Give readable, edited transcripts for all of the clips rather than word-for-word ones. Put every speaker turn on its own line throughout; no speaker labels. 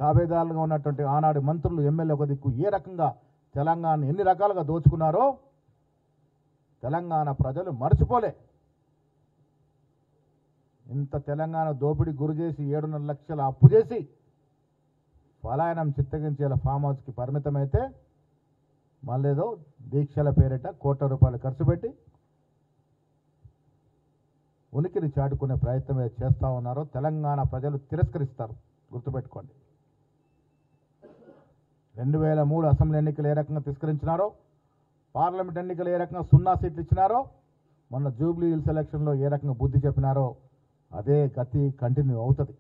తాబేదారులుగా ఉన్నటువంటి ఆనాడు మంత్రులు ఎమ్మెల్యే ఒక దిక్కు ఏ రకంగా తెలంగాణ ఎన్ని రకాలుగా దోచుకున్నారో తెలంగాణ ప్రజలు మర్చిపోలే. ఇంత తెలంగాణ దోపిడీ గురి చేసి 7.5 లక్షల అప్పు చేసి పలాయనం చిత్తగించేలా ఫామ్ హౌస్కి పరిమితమైతే మళ్ళేదో దీక్షల పేరిట కోట్ల రూపాయలు ఖర్చు పెట్టి ఉనికిని చాటుకునే ప్రయత్నమే చేస్తూ ఉన్నారో తెలంగాణ ప్రజలు తిరస్కరిస్తారు, గుర్తుపెట్టుకోండి. 2003 అసెంబ్లీ ఎన్నికలు ఏ రకంగా తిరస్కరించినారో, పార్లమెంట్ ఎన్నికలు ఏ రకంగా 0 సీట్లు ఇచ్చినారో, మొన్న జూబ్లీ హిల్స్ ఎలక్షన్లో ఏ రకంగా బుద్ధి చెప్పినారో అదే గతి కంటిన్యూ అవుతుంది.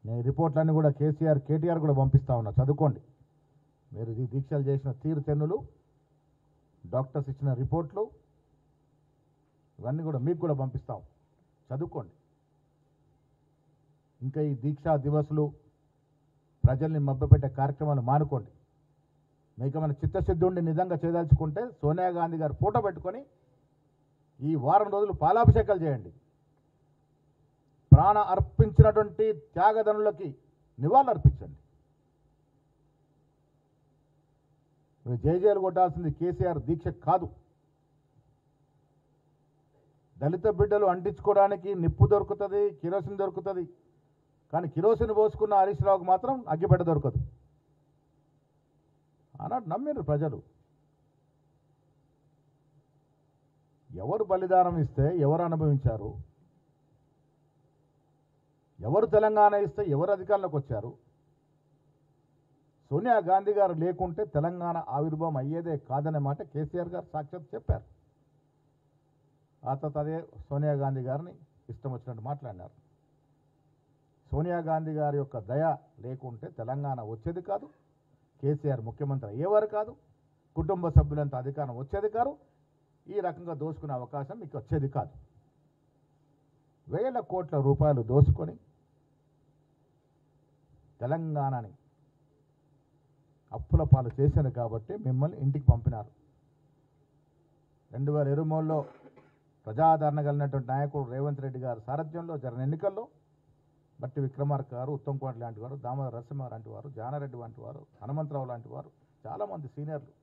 నేను రిపోర్ట్లన్నీ కూడా కేటీఆర్ కూడా పంపిస్తా ఉన్నా, చదువుకోండి. మీరు ఈ దీక్షలు చేసిన తీరు తెన్నులు, డాక్టర్స్ ఇచ్చిన రిపోర్ట్లు ఇవన్నీ కూడా మీకు కూడా పంపిస్తాం, చదువుకోండి. ఇంకా ఈ దీక్షా దివస్లు ప్రజల్ని మభ్యపెట్టే కార్యక్రమాలు మానుకోండి. మీకు మన చిత్తశుద్ధి ఉండి నిజంగా చేయదలుచుకుంటే సోనియా గాంధీ గారు ఫోటో పెట్టుకొని ఈ వారం రోజులు పాలాభిషేకాలు చేయండి. ప్రాణ అర్పించినటువంటి త్యాగదనులకి నివాళులు అర్పించండి. మీరు జయజయలు కొట్టాల్సింది కేసీఆర్ దీక్ష కాదు. దళిత బిడ్డలు అంటించుకోవడానికి నిప్పు దొరుకుతుంది, కిరోసిన్ దొరుకుతుంది. కానీ కిరోసిన్ పోసుకున్న హరీష్ రావుకు మాత్రం అగ్గిపెట్ట దొరకదు. అన్నట్టు నమ్మిరు ప్రజలు. ఎవరు బలిదానం ఇస్తే ఎవరు అనుభవించారు, ఎవరు తెలంగాణ ఇస్తే ఎవరు అధికారంలోకి వచ్చారు. సోనియా గాంధీ గారు లేకుంటే తెలంగాణ ఆవిర్భావం అయ్యేదే కాదనే మాట కేసీఆర్ గారు సాక్షాత్ చెప్పారు. ఆ తర్వాత అదే సోనియా గాంధీ గారిని ఇష్టం వచ్చినట్టు మాట్లాడినారు. సోనియా గాంధీ గారి యొక్క దయ లేకుంటే తెలంగాణ వచ్చేది కాదు, కేసీఆర్ ముఖ్యమంత్రి అయ్యేవారు కాదు, కుటుంబ సభ్యులంత అధికారం వచ్చేది కాదు, ఈ రకంగా దోసుకునే అవకాశం మీకు వచ్చేది కాదు. వేల కోట్ల రూపాయలు దోసుకొని తెలంగాణని అప్పుల పాలు చేశారు కాబట్టి మిమ్మల్ని ఇంటికి పంపినారు. 2023లో ప్రజాదరణ కలిగినటువంటి నాయకుడు రేవంత్ రెడ్డి గారు సారథ్యంలో జరిగిన ఎన్నికల్లో బట్టి విక్రమార్క గారు, ఉత్తమ్ కుమార్ లాంటి వారు, దామోదర నరసింహ లాంటి వారు, జానారెడ్డి వంటి వారు, హనుమంతరావు లాంటి వారు, చాలామంది సీనియర్లు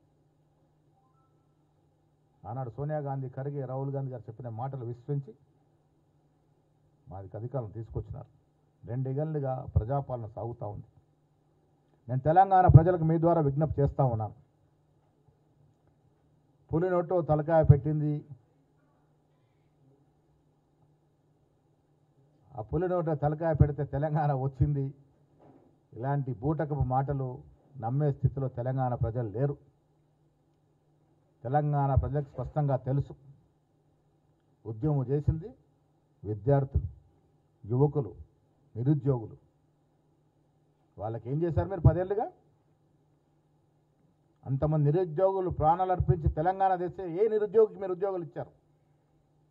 ఆనాడు సోనియా గాంధీ, ఖర్గే, రాహుల్ గాంధీ గారు చెప్పిన మాటలు విశ్వసించి మాది అధికారం తీసుకొచ్చినారు. 2 ఏళ్లుగా ప్రజాపాలన సాగుతూ ఉంది. నేను తెలంగాణ ప్రజలకు మీ ద్వారా విజ్ఞప్తి చేస్తూ ఉన్నాను. పులి నోటు తలకాయ పెట్టింది, ఆ పులి నోటు తలకాయ పెడితే తెలంగాణ వచ్చింది, ఇలాంటి బూటకపు మాటలు నమ్మే స్థితిలో తెలంగాణ ప్రజలు లేరు. తెలంగాణ ప్రజలకు స్పష్టంగా తెలుసు. ఉద్యమం చేసింది విద్యార్థులు, యువకులు, నిరుద్యోగులు. వాళ్ళకి ఏం చేశారు మీరు 10 ఏళ్ళుగా? అంతమంది నిరుద్యోగులు ప్రాణాలు అర్పించి తెలంగాణ తెస్తే ఏ నిరుద్యోగికి మీరు ఉద్యోగాలు ఇచ్చారు?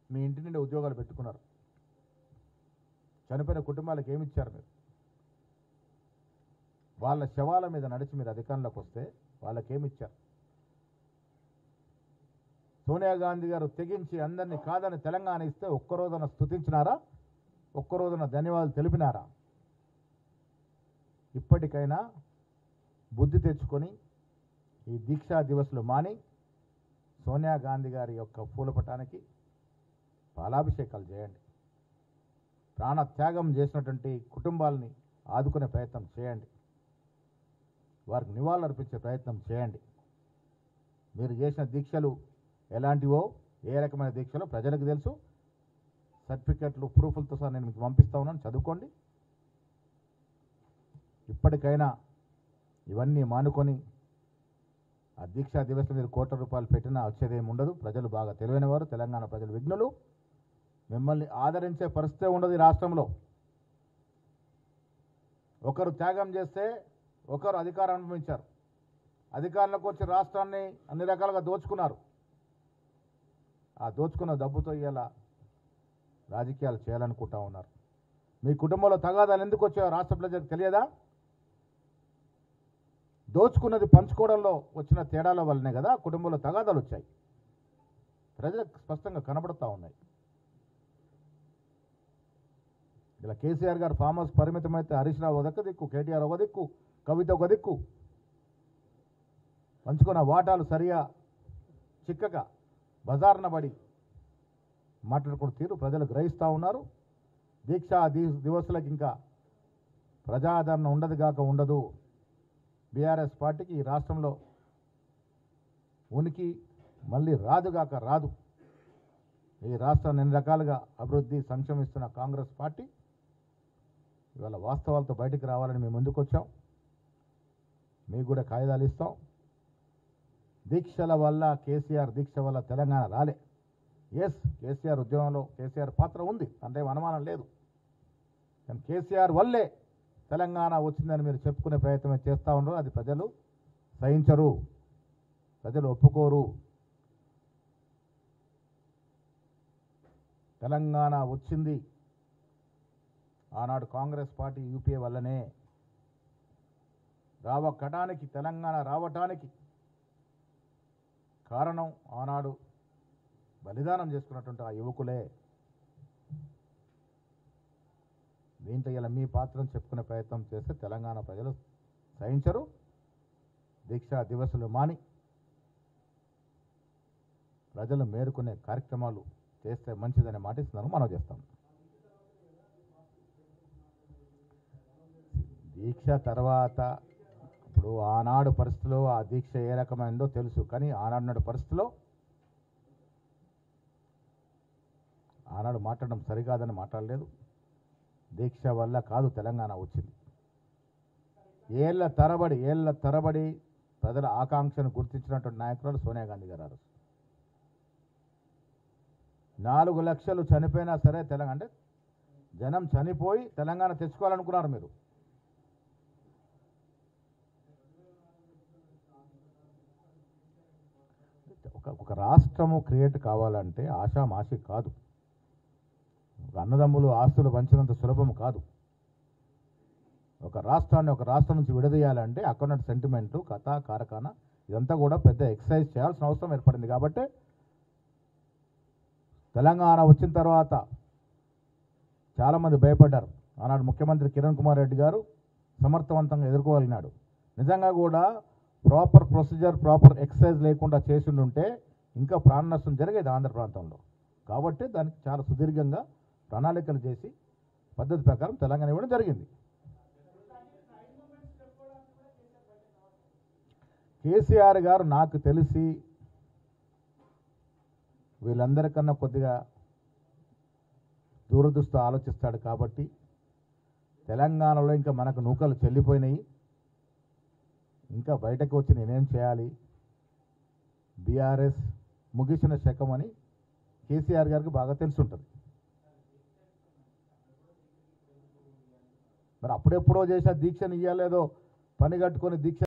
మీ ఇంటి నుండి ఉద్యోగాలు పెట్టుకున్నారు. చనిపోయిన కుటుంబాలకు ఏమి ఇచ్చారు మీరు? వాళ్ళ శవాల మీద నడిచి మీరు అధికారంలోకి వస్తే వాళ్ళకేమి ఇచ్చారు? సోనియా గాంధీ గారు తెగించి అందరినీ కాదని తెలంగాణ ఇస్తే ఒక్కరోజున స్తుతించినారా? ఒక్కరోజున ధన్యవాదాలు తెలిపినారా? ఇప్పటికైనా బుద్ధి తెచ్చుకొని ఈ దీక్షా దివస్లు మాని సోనియా గాంధీ గారి యొక్క పూలపటానికి పాలాభిషేకాలు చేయండి. ప్రాణత్యాగం చేసినటువంటి కుటుంబాలని ఆదుకునే ప్రయత్నం చేయండి. వారికి నివాళులు అర్పించే ప్రయత్నం చేయండి. మీరు చేసిన దీక్షలు ఎలాంటివో, ఏ రకమైన దీక్షలో ప్రజలకు తెలుసు. సర్టిఫికెట్లు, ప్రూఫ్లతో సహా నేను మీకు పంపిస్తా ఉన్నాను, చదువుకోండి. ఇప్పటికైనా ఇవన్నీ మానుకొని ఆ దీక్షా దివస్లో మీరు కోట్ల రూపాయలు పెట్టినా వచ్చేదేమి ఉండదు. ప్రజలు బాగా తెలివైన వారు, తెలంగాణ ప్రజలు విఘ్నులు. మిమ్మల్ని ఆదరించే పరిస్థితే ఉండదు ఈ రాష్ట్రంలో. ఒకరు త్యాగం చేస్తే ఒకరు అధికారం అనుభవించారు. అధికారంలోకి వచ్చి రాష్ట్రాన్ని అన్ని రకాలుగా దోచుకున్నారు. ఆ దోచుకున్న డబ్బుతో ఇలా రాజకీయాలు చేయాలనుకుంటా ఉన్నారు. మీ కుటుంబంలో తగాదాలు ఎందుకు వచ్చాయో రాష్ట్ర ప్రజలకు తెలియదా? దోచుకున్నది పంచుకోవడంలో వచ్చిన తేడాల వల్లనే కదా కుటుంబంలో తగాదాలు వచ్చాయి. ప్రజలకు స్పష్టంగా కనబడుతూ ఉన్నాయి. ఇలా కేసీఆర్ గారు ఫామ్ హౌస్ పరిమితమైతే హరీష్ రావు ఒక దిక్కు, కేటీఆర్ ఒక దిక్కు, కవిత ఒక దిక్కు, పంచుకున్న వాటాలు సరిగా చిక్కక బజార్న పడి మాట్లాడుకున్న తీరు ప్రజలు గ్రహిస్తూ ఉన్నారు. దీక్షా దివసులకు ఇంకా ప్రజాదరణ ఉండదు కాక ఉండదు. బీఆర్ఎస్ పార్టీకి ఈ రాష్ట్రంలో ఉనికి మళ్ళీ రాదుగాక రాదు. ఈ రాష్ట్రాన్ని ఎన్ని రకాలుగా అభివృద్ధి సంక్షేమిస్తున్న కాంగ్రెస్ పార్టీ ఇవాళ వాస్తవాలతో బయటికి రావాలని మేము ముందుకు వచ్చాం. మీకు కూడా కాయిదాలు ఇస్తాం. దీక్షల వల్ల, కేసీఆర్ దీక్ష వల్ల తెలంగాణ రాలే. ఎస్, కేసీఆర్ ఉద్యమంలో కేసీఆర్ పాత్ర ఉంది, అంటే అనుమానం లేదు. కానీ కేసీఆర్ వల్లే తెలంగాణ వచ్చిందని మీరు చెప్పుకునే ప్రయత్నం చేస్తూ ఉన్నారు. అది ప్రజలు సహించరు, ప్రజలు ఒప్పుకోరు. తెలంగాణ వచ్చింది ఆనాడు కాంగ్రెస్ పార్టీ యూపీఏ వల్లనే. రావటానికి, తెలంగాణ రావటానికి కారణం ఆనాడు బలిదానం చేసుకున్నటువంటి ఆ యువకులే. దీంట్లో ఇలా మీ పాత్రను చెప్పుకునే ప్రయత్నం చేస్తే తెలంగాణ ప్రజలు సహించరు. దీక్షా దివసులు మాని ప్రజలు మేరుకునే కార్యక్రమాలు చేస్తే మంచిదనే మాట ఇస్తున్నాను, మనం చేస్తాం. దీక్ష తర్వాత ఇప్పుడు ఆనాడు పరిస్థితిలో ఆ దీక్ష ఏ రకమైందో తెలుసు. కానీ ఆనాడు పరిస్థితిలో ఆనాడు మాట్లాడడం సరికాదని మాట్లాడలేదు. దీక్ష వల్ల కాదు తెలంగాణ వచ్చింది. ఏళ్ల తరబడి ప్రజల ఆకాంక్షను గుర్తించినటువంటి నాయకురాలు సోనియా గాంధీ గారు. 4 లక్షలు చనిపోయినా సరే తెలంగాణ అంటే జనం చనిపోయి తెలంగాణ తెచ్చుకోవాలనుకున్నారు మీరు. ఒక రాష్ట్రము క్రియేట్ కావాలంటే ఆషామాషి కాదు. అన్నదమ్ములు ఆస్తులు పంచినంత సులభం కాదు. ఒక రాష్ట్రాన్ని ఒక రాష్ట్రం నుంచి విడదీయాలంటే అక్కడ సెంటిమెంటు, కథ, కారకాన ఇదంతా కూడా పెద్ద ఎక్సర్సైజ్ చేయాల్సిన అవసరం ఏర్పడింది. కాబట్టి తెలంగాణ వచ్చిన తర్వాత చాలామంది భయపడ్డారు. ఆనాడు ముఖ్యమంత్రి కిరణ్ కుమార్ రెడ్డి గారు సమర్థవంతంగా ఎదుర్కోగలిగినాడు. నిజంగా కూడా ప్రాపర్ ప్రొసీజర్, ప్రాపర్ ఎక్సర్సైజ్ లేకుండా చేసిండుంటే ఇంకా ప్రాణ నష్టం జరిగేది ఆంధ్ర ప్రాంతంలో. కాబట్టి దానికి చాలా సుదీర్ఘంగా ప్రణాళికలు చేసి పద్ధతి ప్రకారం తెలంగాణ ఇవ్వడం జరిగింది. కేసీఆర్ గారు నాకు తెలిసి వీళ్ళందరికన్నా కొద్దిగా దూరదృష్టితో ఆలోచిస్తాడు. కాబట్టి తెలంగాణలో ఇంకా మనకు నూకలు చెల్లిపోయినాయి, ఇంకా బయటకు వచ్చి నేనేం చేయాలి, బీఆర్ఎస్ ముగిసిన శకం అని కేసీఆర్ గారికి బాగా తెలుసుంటుంది. మరి అప్పుడెప్పుడో చేసిన దీక్షను ఇయ్యలేదో పని కట్టుకొని దీక్ష